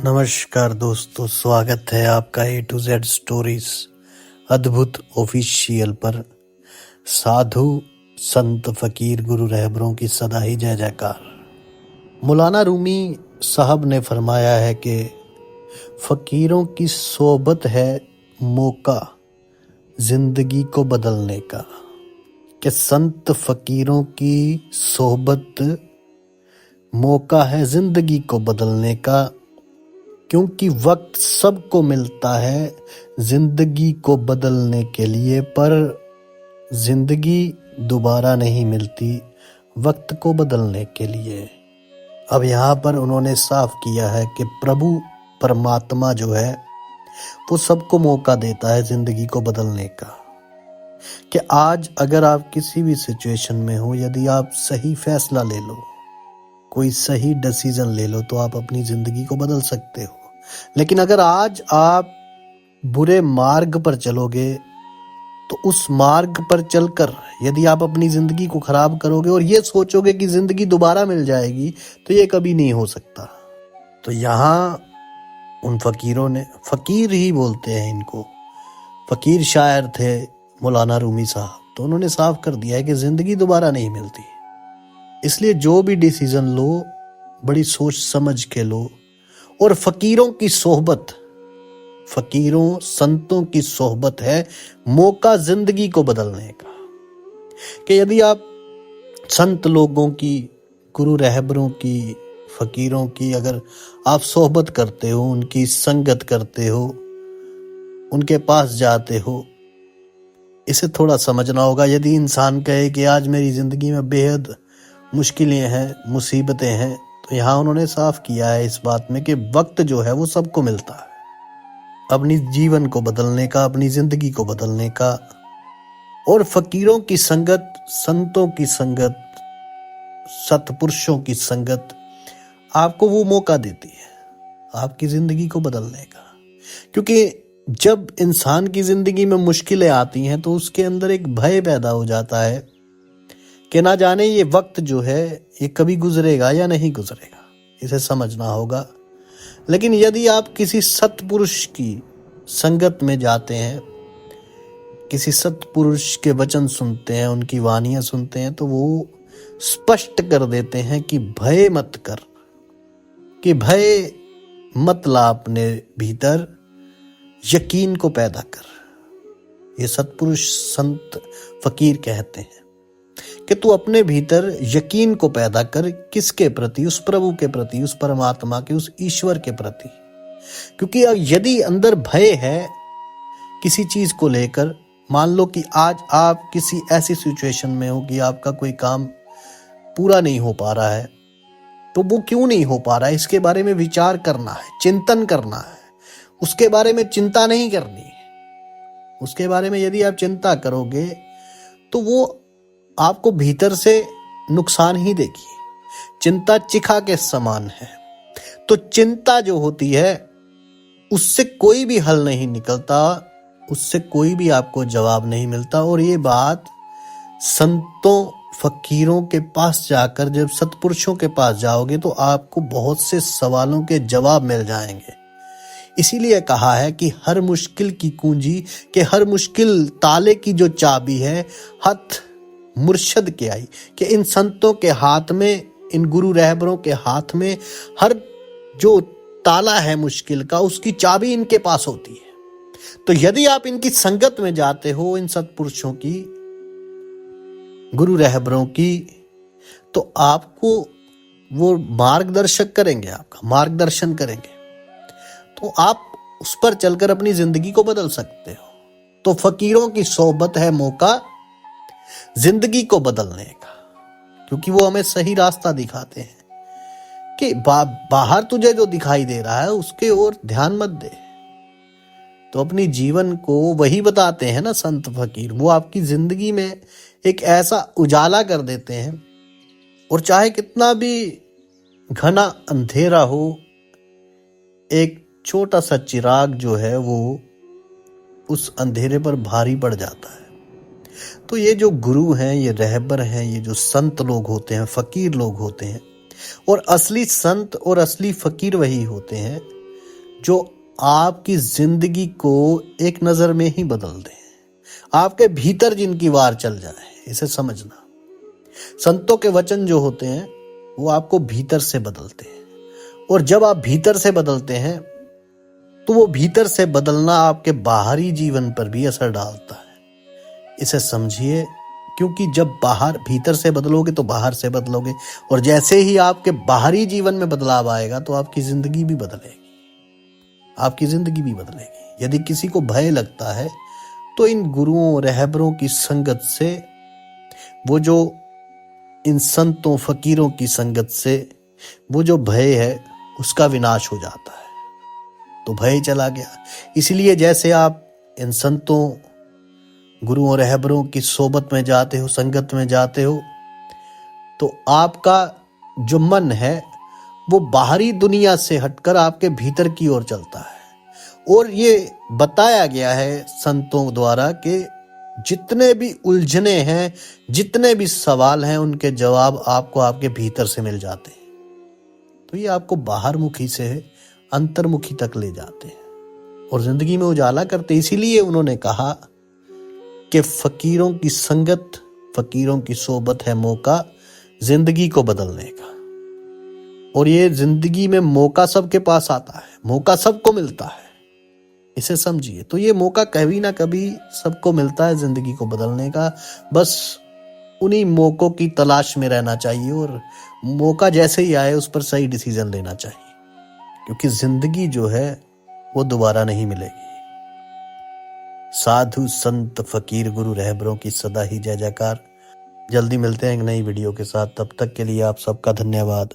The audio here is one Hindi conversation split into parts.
नमस्कार दोस्तों, स्वागत है आपका A to Z स्टोरीज अद्भुत ऑफिशियल पर। साधु संत फकीर गुरु रहबरों की सदा ही जय जयकार। मौलाना रूमी साहब ने फरमाया है कि फकीरों की सोबत है मौका जिंदगी को बदलने का। कि संत फकीरों की सोबत मौका है जिंदगी को बदलने का, क्योंकि वक्त सबको मिलता है जिंदगी को बदलने के लिए, पर जिंदगी दोबारा नहीं मिलती वक्त को बदलने के लिए। अब यहाँ पर उन्होंने साफ किया है कि प्रभु परमात्मा जो है वो सबको मौका देता है जिंदगी को बदलने का। कि आज अगर आप किसी भी सिचुएशन में हो, यदि आप सही फैसला ले लो, कोई सही डिसीजन ले लो, तो आप अपनी जिंदगी को बदल सकते हो। लेकिन अगर आज आप बुरे मार्ग पर चलोगे तो उस मार्ग पर चलकर यदि आप अपनी जिंदगी को खराब करोगे और ये सोचोगे कि जिंदगी दोबारा मिल जाएगी, तो ये कभी नहीं हो सकता। तो यहाँ उन फकीरों ने, फकीर ही बोलते हैं इनको, फकीर शायर थे मौलाना रूमी साहब, तो उन्होंने साफ कर दिया है कि जिंदगी दोबारा नहीं मिलती। इसलिए जो भी डिसीजन लो बड़ी सोच समझ के लो। और फकीरों की सोहबत, फकीरों संतों की सोहबत है मौका जिंदगी को बदलने का। कि यदि आप संत लोगों की, गुरु रहबरों की, फकीरों की अगर आप सोहबत करते हो, उनकी संगत करते हो, उनके पास जाते हो, इसे थोड़ा समझना होगा। यदि इंसान कहे कि आज मेरी जिंदगी में बेहद मुश्किलें हैं, मुसीबतें हैं, तो यहाँ उन्होंने साफ किया है इस बात में कि वक्त जो है वो सबको मिलता है अपनी जीवन को बदलने का, अपनी जिंदगी को बदलने का। और फकीरों की संगत, संतों की संगत, सतपुरुषों की संगत आपको वो मौका देती है आपकी जिंदगी को बदलने का। क्योंकि जब इंसान की जिंदगी में मुश्किलें आती हैं तो उसके अंदर एक भय पैदा हो जाता है कि ना जाने ये वक्त जो है ये कभी गुजरेगा या नहीं गुजरेगा। इसे समझना होगा। लेकिन यदि आप किसी सत्पुरुष की संगत में जाते हैं, किसी सत्पुरुष के वचन सुनते हैं, उनकी वानियां सुनते हैं, तो वो स्पष्ट कर देते हैं कि भय मत कर, कि भय मत ला अपने भीतर, यकीन को पैदा कर। ये सत्पुरुष संत फकीर कहते हैं कि तू अपने भीतर यकीन को पैदा कर। किसके प्रति? उस प्रभु के प्रति, उस परमात्मा के, उस ईश्वर के प्रति। क्योंकि यदि अंदर भय है किसी चीज को लेकर, मान लो कि आज आप किसी ऐसी सिचुएशन में हो कि आपका कोई काम पूरा नहीं हो पा रहा है, तो वो क्यों नहीं हो पा रहा है इसके बारे में विचार करना है, चिंतन करना है। उसके बारे में चिंता नहीं करनी है। उसके बारे में यदि आप चिंता करोगे तो वो आपको भीतर से नुकसान ही देगी। चिंता चिखा के समान है। तो चिंता जो होती है उससे कोई भी हल नहीं निकलता, उससे कोई भी आपको जवाब नहीं मिलता। और ये बात संतों फकीरों के पास जाकर, जब सत्पुरुषों के पास जाओगे तो आपको बहुत से सवालों के जवाब मिल जाएंगे। इसीलिए कहा है कि हर मुश्किल की कुंजी, के हर मुश्किल ताले की जो चाबी है हथ मुर्शद के आई। कि इन संतों के हाथ में, इन गुरु रहबरों के हाथ में हर जो ताला है मुश्किल का, उसकी चाबी इनके पास होती है। तो यदि आप इनकी संगत में जाते हो, इन सत्पुरुषों की, गुरु रहबरों की, तो आपको वो मार्गदर्शक करेंगे, आपका मार्गदर्शन करेंगे, तो आप उस पर चलकर अपनी जिंदगी को बदल सकते हो। तो फकीरों की सोबत है मौका जिंदगी को बदलने का। क्योंकि वो हमें सही रास्ता दिखाते हैं कि बाहर तुझे जो दिखाई दे रहा है उसके ओर ध्यान मत दे। तो अपनी जीवन को वही बताते हैं ना संत फकीर। वो आपकी जिंदगी में एक ऐसा उजाला कर देते हैं, और चाहे कितना भी घना अंधेरा हो, एक छोटा सा चिराग जो है वो उस अंधेरे पर भारी पड़ जाता है। तो ये जो गुरु हैं, ये रहबर हैं, ये जो संत लोग होते हैं, फकीर लोग होते हैं, और असली संत और असली फकीर वही होते हैं जो आपकी जिंदगी को एक नजर में ही बदल दे, आपके भीतर जिनकी वार चल जाए। इसे समझना, संतों के वचन जो होते हैं वो आपको भीतर से बदलते हैं, और जब आप भीतर से बदलते हैं तो वो भीतर से बदलना आपके बाहरी जीवन पर भी असर डालता है। इसे समझिए, क्योंकि जब भीतर से बदलोगे तो बाहर से बदलोगे, और जैसे ही आपके बाहरी जीवन में बदलाव आएगा तो आपकी जिंदगी भी बदलेगी। यदि किसी को भय लगता है तो इन गुरुओं रहबरों की संगत से, वो जो इन संतों फकीरों की संगत से, वो जो भय है उसका विनाश हो जाता है, तो भय चला गया। इसलिए जैसे आप इन संतों गुरुओं रहबरों की सोबत में जाते हो, संगत में जाते हो, तो आपका जो मन है वो बाहरी दुनिया से हटकर आपके भीतर की ओर चलता है। और ये बताया गया है संतों द्वारा कि जितने भी उलझने हैं, जितने भी सवाल हैं, उनके जवाब आपको आपके भीतर से मिल जाते हैं। तो ये आपको बाहरमुखी से अंतर्मुखी तक ले जाते हैं और जिंदगी में उजाला करते। इसीलिए उन्होंने कहा कि फकीरों की संगत, फकीरों की सोबत है मौका जिंदगी को बदलने का। और ये जिंदगी में मौका सबके पास आता है, मौका सबको मिलता है, इसे समझिए। तो ये मौका कभी ना कभी सबको मिलता है जिंदगी को बदलने का। बस उन्हीं मौकों की तलाश में रहना चाहिए, और मौका जैसे ही आए उस पर सही डिसीजन लेना चाहिए, क्योंकि जिंदगी जो है वो दोबारा नहीं मिलेगी। साधु संत फकीर गुरु रहबरों की सदा ही जय जयकार। जल्दी मिलते हैं एक नई वीडियो के साथ। तब तक के लिए आप सबका धन्यवाद।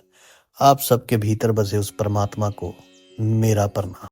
आप सबके भीतर बसे उस परमात्मा को मेरा प्रणाम।